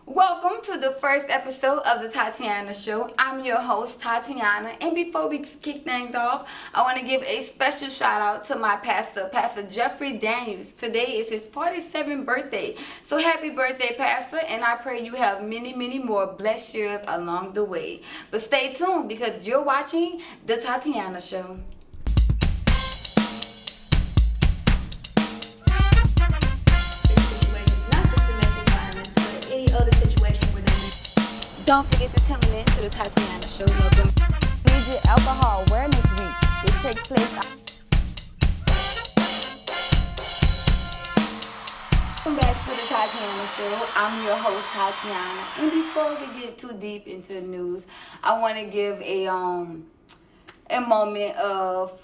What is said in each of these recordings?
Welcome to the first episode of the Tatyana Show. I'm your host, Tatyana, and before we kick things off, I want to give a special shout out to my pastor, Pastor Jeffrey Daniels. Today is his 47th birthday. So happy birthday, Pastor, and I pray you have many, many more blessed years along the way. But stay tuned because you're watching the Tatyana Show. Don't forget to tune in to the Tatyana Show. Major Alcohol Awareness Week, which takes place. Welcome back to the Tatyana Show. I'm your host, Tatyana. And before we get too deep into the news, I want to give a moment of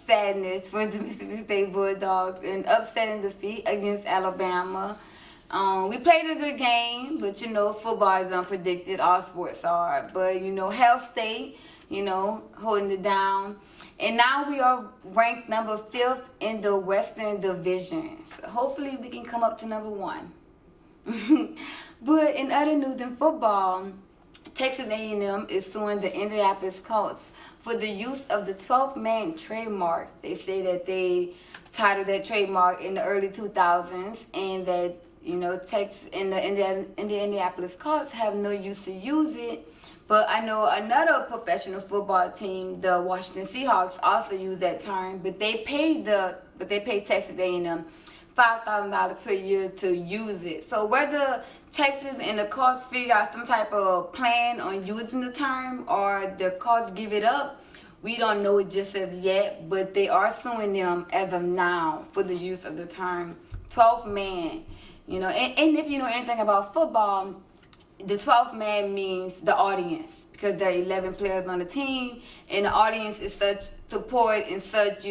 sadness for the Mississippi State Bulldogs and upsetting defeat against Alabama. We played a good game, but football is unpredicted. All sports are. But Health State, holding it down. And now we are ranked number 5th in the Western Division. So hopefully we can come up to number 1. But in other news in football, Texas A&M is suing the Indianapolis Colts for the use of the 12th man trademark. They say that they titled that trademark in the early 2000s and that Texas and the Indianapolis Colts have no use to use it. But I know another professional football team, the Washington Seahawks, also use that term. But they paid Texas A&M $5,000 per year to use it. So whether Texas and the Colts figure out some type of plan on using the term or the Colts give it up, we don't know it just as yet. But they are suing them as of now for the use of the term 12th man. And if you know anything about football, the 12th man means the audience because there are 11 players on the team, and the audience is such support and such,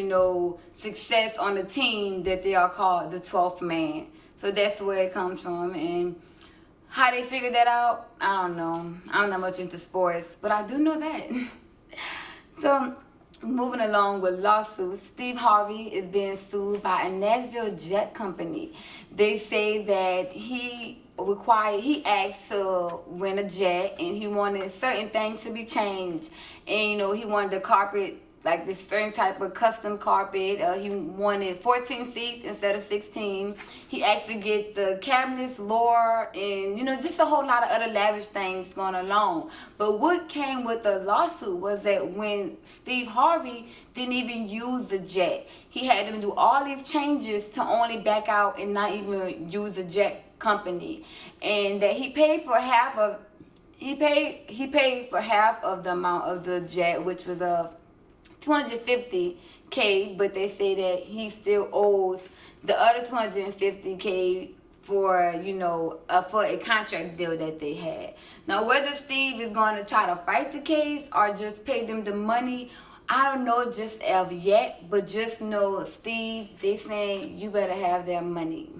success on the team that they are called the 12th man. So that's where it comes from. And how they figured that out, I don't know. I'm not much into sports, but I do know that. So, moving along with lawsuits, Steve Harvey is being sued by a Nashville jet company. They say that he asked to rent a jet and he wanted certain things to be changed. And he wanted the carpet, like this certain type of custom carpet. He wanted 14 seats instead of 16. He asked to get the cabinets lower and, just a whole lot of other lavish things going along. But what came with the lawsuit was that when Steve Harvey didn't even use the jet, he had them do all these changes to only back out and not even use the jet company. And that he paid for half of the amount of the jet, which was $250K, but they say that he still owes the other $250K for for a contract deal that they had. Now whether Steve is going to try to fight the case or just pay them the money, I don't know just as yet, but just know Steve, they saying you better have their money.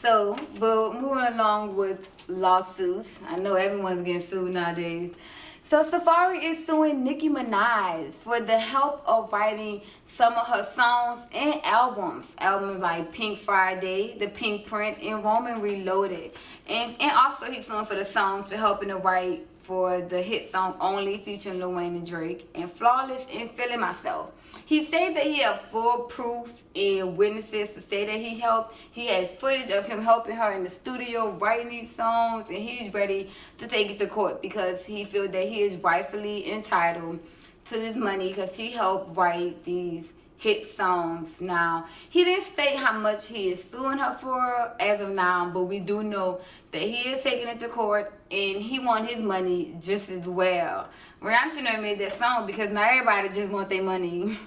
So, but moving along with lawsuits, I know everyone's getting sued nowadays. So Safari is suing Nicki Minaj for the help of writing some of her songs and albums. Albums like Pink Friday, The Pink Print, and Roman Reloaded. And also he's suing for the songs for helping to write for the hit song Only featuring Lil Wayne and Drake, and Flawless and Feeling Myself. He said that he had full proof and witnesses to say that he helped. He has footage of him helping her in the studio writing these songs, and he's ready to take it to court because he feels that he is rightfully entitled to this money because he helped write these hit songs. Now, he didn't state how much he is suing her for as of now, but we do know that he is taking it to court and he wants his money just as well. Rihanna shouldn't have made that song because now everybody just want their money.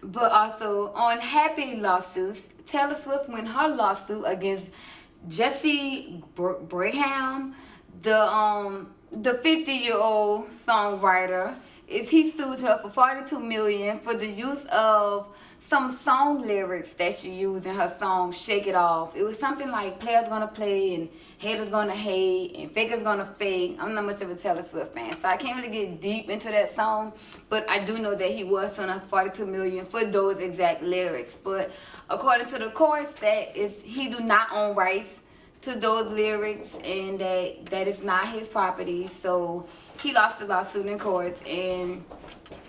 But also, on happy lawsuits, Taylor Swift won her lawsuit against Jesse Braham, the 50-year-old songwriter. He sued her for $42 million for the use of some song lyrics that she used in her song Shake It Off. It was something like players gonna play and haters gonna hate and fakers gonna fake. I'm not much of a Taylor Swift fan, so I can't really get deep into that song, but I do know that he was on a 42 million for those exact lyrics. But according to the courts, that is, he do not own rights to those lyrics, and that is not his property. So he lost the lawsuit in court, and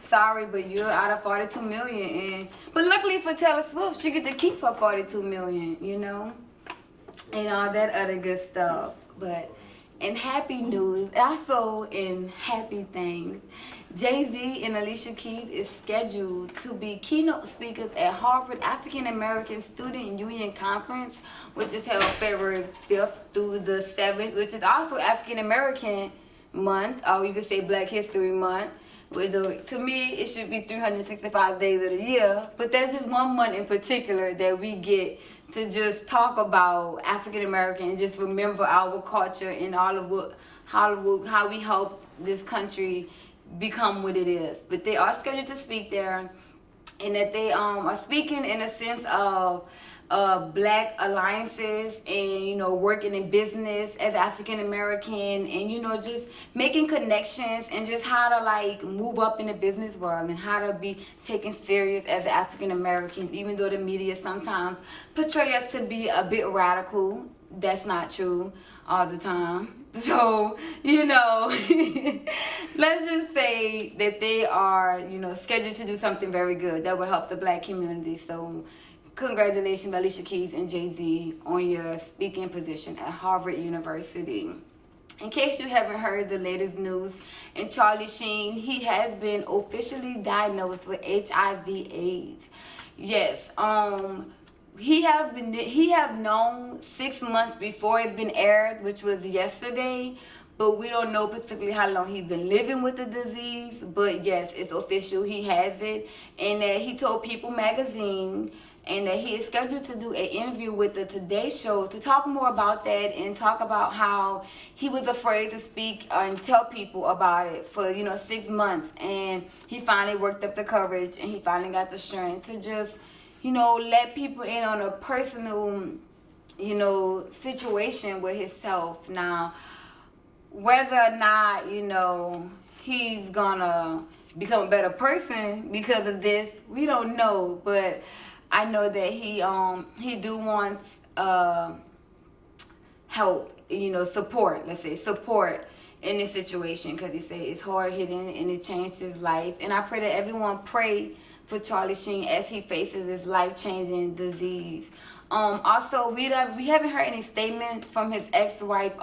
sorry, but you're out of 42 million. And but luckily for Taylor Swift, she get to keep her 42 million, you know, and all that other good stuff. But in happy news, also in happy things, Jay-Z and Alicia Keys is scheduled to be keynote speakers at Harvard African American Student Union Conference, which is held February 5th through the 7th, which is also African American month, or you could say Black History Month. To me, it should be 365 days of the year, but there's just one month in particular that we get to just talk about African American and just remember our culture and all of how we helped this country become what it is. But they are scheduled to speak there, and that they are speaking in a sense of black alliances and, you know, working in business as African American, and, you know, just making connections and just how to like move up in the business world and how to be taken serious as African American, even though the media sometimes portray us to be a bit radical. That's not true all the time. So, you know, let's just say that they are, you know, scheduled to do something very good that will help the black community. So congratulations, Alicia Keys and Jay-Z, on your speaking position at Harvard University. In case you haven't heard the latest news, and Charlie Sheen, he has been officially diagnosed with HIV/AIDS. Yes, he have known 6 months before it's been aired, which was yesterday, but we don't know particularly how long he's been living with the disease. But yes, it's official, he has it, and that he told People magazine, and that he is scheduled to do an interview with the Today Show to talk more about that and talk about how he was afraid to speak and tell people about it for, you know, 6 months, and he finally worked up the courage and he finally got the strength to just, you know, let people in on a personal, you know, situation with himself. Now, whether or not, you know, he's gonna become a better person because of this, we don't know, but I know that he do wants help, you know, support, let's say support in this situation, because he said it's hard hitting and it changed his life. And I pray that everyone pray for Charlie Sheen as he faces this life-changing disease. Also, we haven't heard any statements from his ex-wife,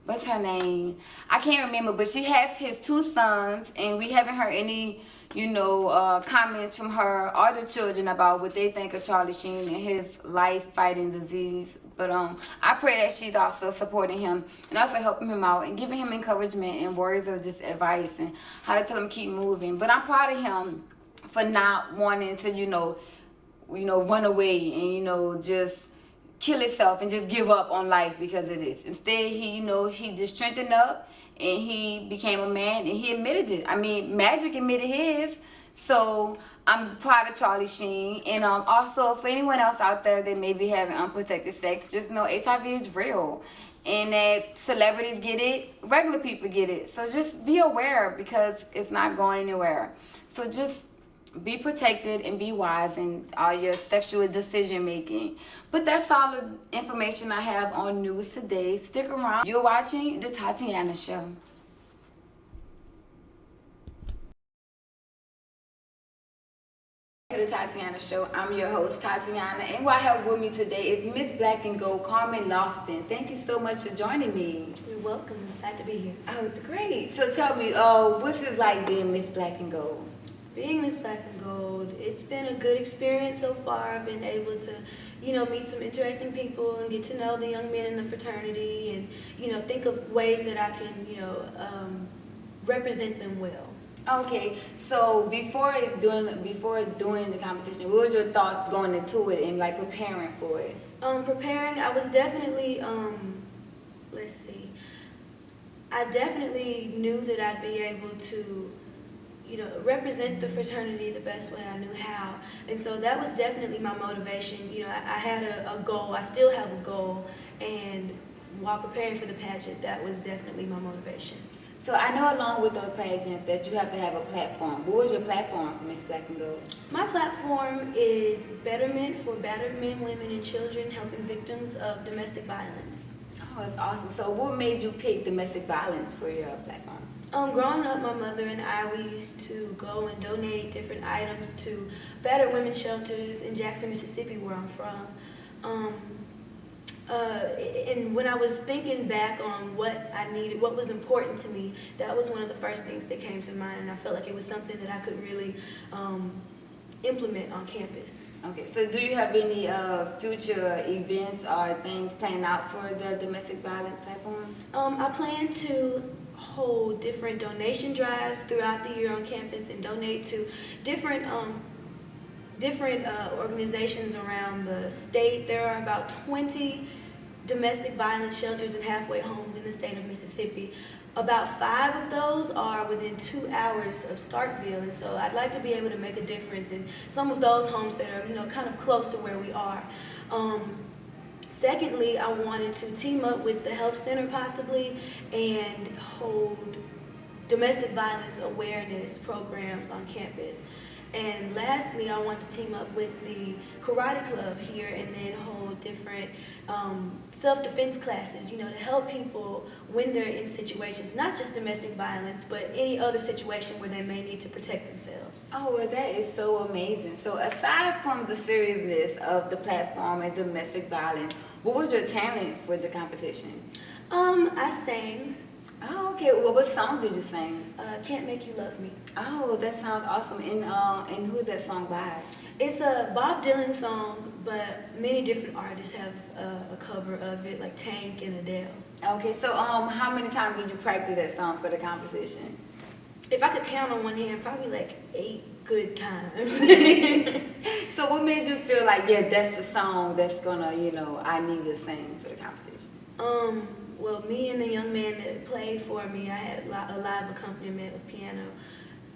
what's her name? I can't remember, but she has his 2 sons, and we haven't heard any, you know, comments from her or the children about what they think of Charlie Sheen and his life-fighting disease. But I pray that she's also supporting him and also helping him out and giving him encouragement and words of just advice and how to tell him keep moving. But I'm proud of him for not wanting to, you know, run away and, you know, just kill himself and just give up on life because of this. Instead, he, you know, he just strengthened up and he became a man and he admitted it. I mean, Magic admitted his. So I'm proud of Charlie Sheen. And also, for anyone else out there that may be having unprotected sex, just know HIV is real. And that celebrities get it, regular people get it. So just be aware, because it's not going anywhere. So just be protected and be wise in all your sexual decision making. But that's all the information I have on news today. Stick around. You're watching the Tatyana Show. To the Tatyana Show. I'm your host, Tatyana, and what I have with me today is Miss Black and Gold, Carmen Loften. Thank you so much for joining me. You're welcome. Glad to be here. Oh, great. So tell me, what's it like being Miss Black and Gold? Being Miss Black and Gold, it's been a good experience so far. I've been able to, you know, meet some interesting people and get to know the young men in the fraternity, and, you know, think of ways that I can, you know, represent them well. Okay, so before doing the competition, what were your thoughts going into it and like preparing for it? Preparing, I was definitely, let's see, I definitely knew that I'd be able to, represent the fraternity the best way I knew how. And so that was definitely my motivation. I had a goal. I still have a goal. And while preparing for the pageant, that was definitely my motivation. So I know along with those pageants that you have to have a platform. What was your platform for Miss Black and Gold? My platform is betterment for battered men, women, and children, helping victims of domestic violence. Oh, that's awesome. So what made you pick domestic violence for your platform? Growing up, my mother and I, we used to go and donate different items to battered women's shelters in Jackson, Mississippi, where I'm from. And when I was thinking back on what I needed, what was important to me, that was one of the first things that came to mind, and I felt like it was something that I could really implement on campus. Okay, so do you have any future events or things planned out for the domestic violence platform? I plan to hold different donation drives throughout the year on campus and donate to different organizations around the state. There are about 20 domestic violence shelters and halfway homes in the state of Mississippi. About 5 of those are within 2 hours of Starkville, and so I'd like to be able to make a difference in some of those homes that are, kind of close to where we are. Secondly, I wanted to team up with the health center possibly and hold domestic violence awareness programs on campus. And lastly, I want to team up with the karate club here and then hold different self-defense classes, to help people when they're in situations, not just domestic violence, but any other situation where they may need to protect themselves. Oh, well, that is so amazing. So aside from the seriousness of the platform and domestic violence, what was your talent for the competition? I sang. Oh, okay. Well, what song did you sing? Can't Make You Love Me. Oh, that sounds awesome. And who's that song by? It's a Bob Dylan song, but many different artists have a cover of it, like Tank and Adele. Okay, so how many times did you practice that song for the competition? If I could count on one hand, probably like 8 good times. So what made you feel like, yeah, that's the song that's gonna, I need to sing for the competition? Well, me and the young man that played for me, I had a live accompaniment with piano.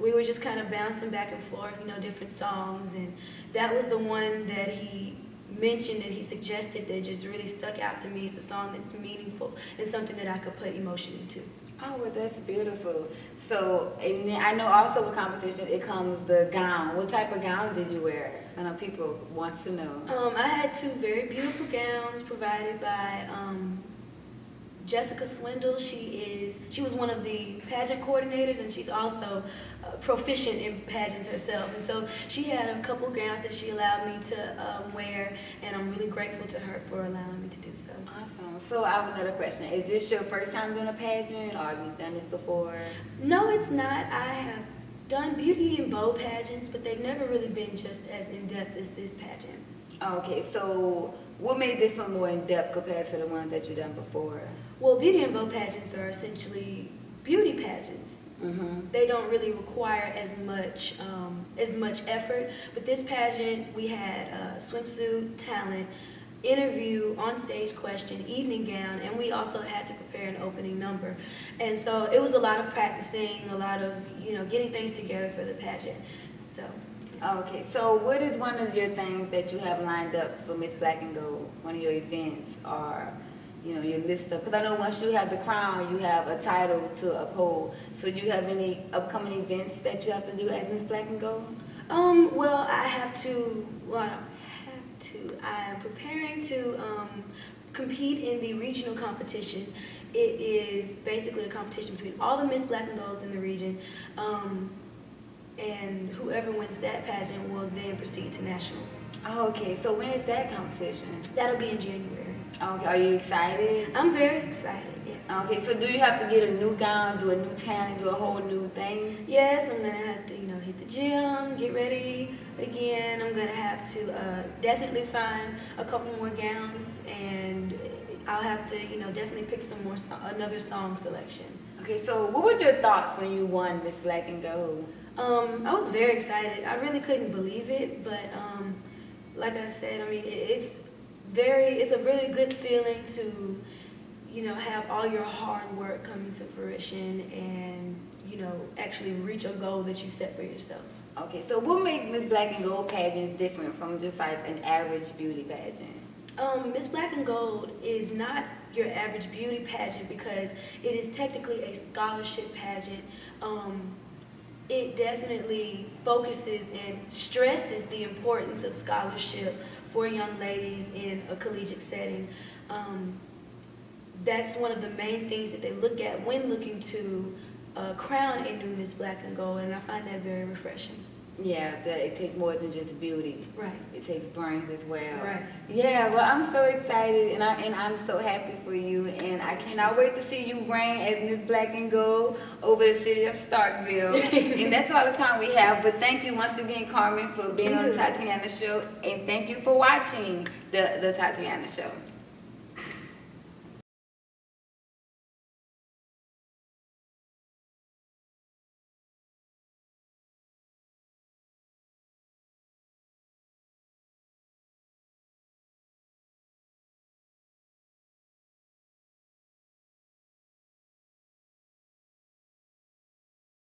We were just kind of bouncing back and forth, different songs, and that was the one that he mentioned and he suggested that just really stuck out to me. It's a song that's meaningful and something that I could put emotion into. Oh, well, that's beautiful. So, and then I know also with competition, it comes the gown. What type of gown did you wear? I know people want to know. I had 2 very beautiful gowns provided by Jessica Swindle. She was one of the pageant coordinators, and she's also proficient in pageants herself. And so she had a couple gowns that she allowed me to wear, and I'm really grateful to her for allowing me to do so. Awesome. So I have another question. Is this your first time doing a pageant, or have you done this before? No, it's not. I have done beauty and beau pageants, but they've never really been just as in-depth as this pageant. Okay, so what made this one more in-depth compared to the ones that you've done before? Well, beauty and beau pageants are essentially beauty pageants. Mm-hmm. They don't really require as much effort. But this pageant, we had swimsuit, talent, interview, on-stage question, evening gown, and we also had to prepare an opening number. And so it was a lot of practicing, a lot of getting things together for the pageant. So. Okay, so what is one of your things that you have lined up for Miss Black and Gold? One of your events or your list of, because I know once you have the crown, you have a title to uphold. So do you have any upcoming events that you have to do as Miss Black and Gold? Well, I am preparing to compete in the regional competition. It is basically a competition between all the Miss Black and Golds in the region. And whoever wins that pageant will then proceed to nationals. Oh, okay. So when is that competition? That'll be in January. Okay. Are you excited? I'm very excited, yes. Okay. So do you have to get a new gown, do a new talent, do a whole new thing? Yes, I'm going to have to, hit the gym, get ready again. I'm going to have to definitely find a couple more gowns, and I'll have to, definitely pick another song selection. Okay. So what was your thoughts when you won Miss Black and Gold? I was very excited. I really couldn't believe it, but like I said, it's a really good feeling to, have all your hard work coming to fruition and, actually reach a goal that you set for yourself. Okay, so what makes Miss Black and Gold pageants different from just like an average beauty pageant? Miss Black and Gold is not your average beauty pageant because it is technically a scholarship pageant. It definitely focuses and stresses the importance of scholarship for young ladies in a collegiate setting. That's one of the main things that they look at when looking to crown a new Miss Black and Gold, and I find that very refreshing. Yeah, that it takes more than just beauty. Right. It takes brains as well. Right. Yeah, well, I'm so excited, and I'm so happy for you, and I cannot wait to see you reign as Miss Black and Gold over the city of Starkville. And that's all the time we have. But thank you once again, Carmen, for being on the Tatyana Show, and thank you for watching the Tatyana Show.